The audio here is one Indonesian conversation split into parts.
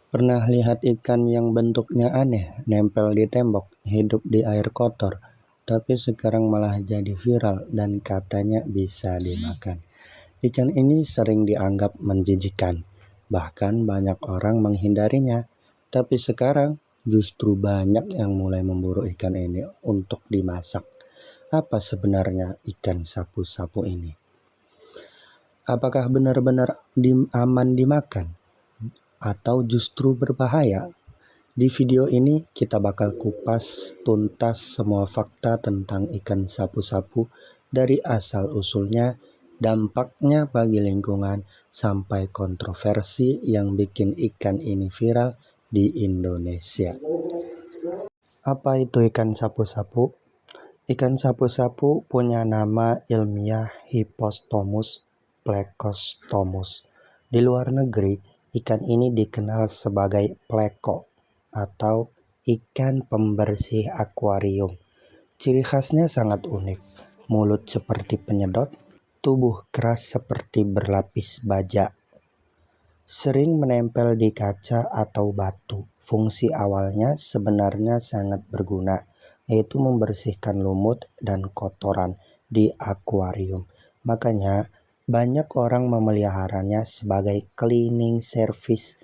Pernah lihat ikan yang bentuknya aneh, nempel di tembok, hidup di air kotor, tapi sekarang malah jadi viral dan katanya bisa dimakan. Ikan ini sering dianggap menjijikan, bahkan banyak orang menghindarinya. Tapi sekarang justru banyak yang mulai memburu ikan ini untuk dimasak. Apa sebenarnya ikan sapu-sapu ini? Apakah benar-benar aman dimakan? Atau justru berbahaya? Di video ini kita bakal kupas tuntas semua fakta tentang ikan sapu-sapu dari asal-usulnya, dampaknya bagi lingkungan, sampai kontroversi yang bikin ikan ini viral di Indonesia. Apa itu ikan sapu-sapu? Ikan sapu-sapu punya nama ilmiah Hippostomus plecostomus. Di luar negeri, ikan ini dikenal sebagai pleko atau ikan pembersih akuarium. Ciri khasnya sangat unik, mulut seperti penyedot, tubuh keras seperti berlapis baja, sering menempel di kaca atau batu. Fungsi awalnya sebenarnya sangat berguna, yaitu membersihkan lumut dan kotoran di akuarium. Makanya banyak orang memeliharanya sebagai cleaning service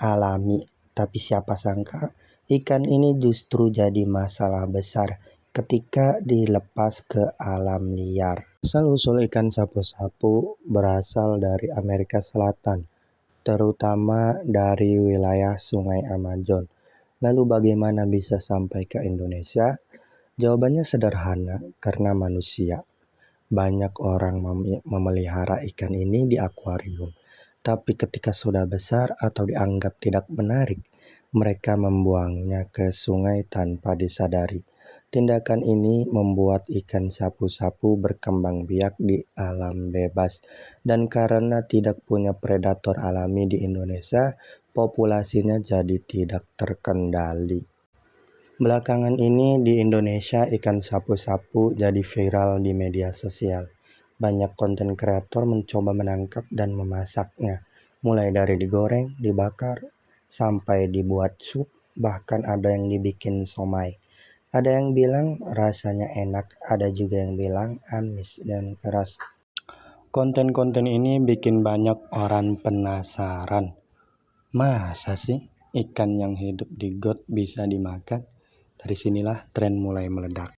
alami. Tapi siapa sangka ikan ini justru jadi masalah besar ketika dilepas ke alam liar. Asal-usul ikan sapu-sapu berasal dari Amerika Selatan, terutama dari wilayah Sungai Amazon. Lalu bagaimana bisa sampai ke Indonesia? Jawabannya sederhana, karena manusia. Banyak orang memelihara ikan ini di akuarium, tapi ketika sudah besar atau dianggap tidak menarik, mereka membuangnya ke sungai tanpa disadari. Tindakan ini membuat ikan sapu-sapu berkembang biak di alam bebas, dan karena tidak punya predator alami di Indonesia, populasinya jadi tidak terkendali. Belakangan ini di Indonesia ikan sapu-sapu jadi viral di media sosial. Banyak konten kreator mencoba menangkap dan memasaknya, mulai dari digoreng, dibakar, sampai dibuat sup, bahkan ada yang dibikin somai. Ada yang bilang rasanya enak, ada juga yang bilang amis dan keras. Konten-konten ini bikin banyak orang penasaran. Masa sih ikan yang hidup di got bisa dimakan? Dari sinilah tren mulai meledak.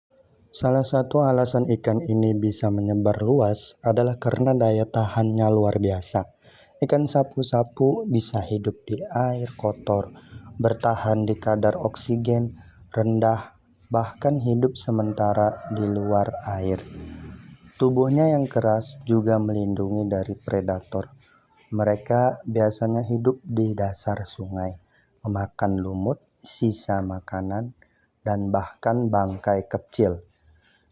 Salah satu alasan ikan ini bisa menyebar luas adalah karena daya tahannya luar biasa. Ikan sapu-sapu bisa hidup di air kotor, bertahan di kadar oksigen rendah, bahkan hidup sementara di luar air. Tubuhnya yang keras juga melindungi dari predator. Mereka biasanya hidup di dasar sungai, memakan lumut, sisa makanan, dan bahkan bangkai kecil.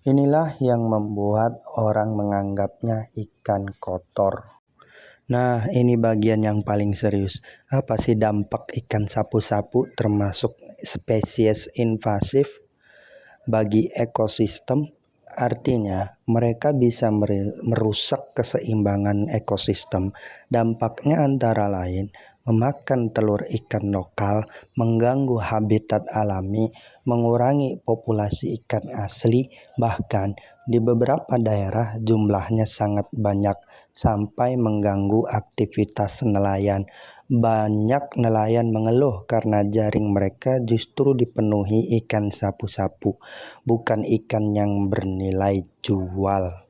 Inilah yang membuat orang menganggapnya ikan kotor. Nah, ini bagian yang paling serius. Apa sih dampak ikan sapu-sapu termasuk spesies invasif bagi ekosistem? Artinya, mereka bisa merusak keseimbangan ekosistem. Dampaknya antara lain memakan telur ikan lokal, mengganggu habitat alami, mengurangi populasi ikan asli, bahkan di beberapa daerah jumlahnya sangat banyak sampai mengganggu aktivitas nelayan. Banyak nelayan mengeluh karena jaring mereka justru dipenuhi ikan sapu-sapu, bukan ikan yang bernilai jual.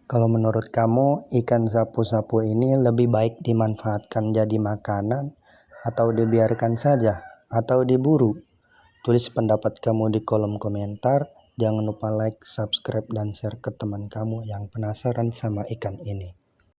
Kalau menurut kamu, ikan sapu-sapu ini lebih baik dimanfaatkan jadi makanan atau dibiarkan saja atau diburu? Tulis pendapat kamu di kolom komentar. Jangan lupa like, subscribe, dan share ke teman kamu yang penasaran sama ikan ini.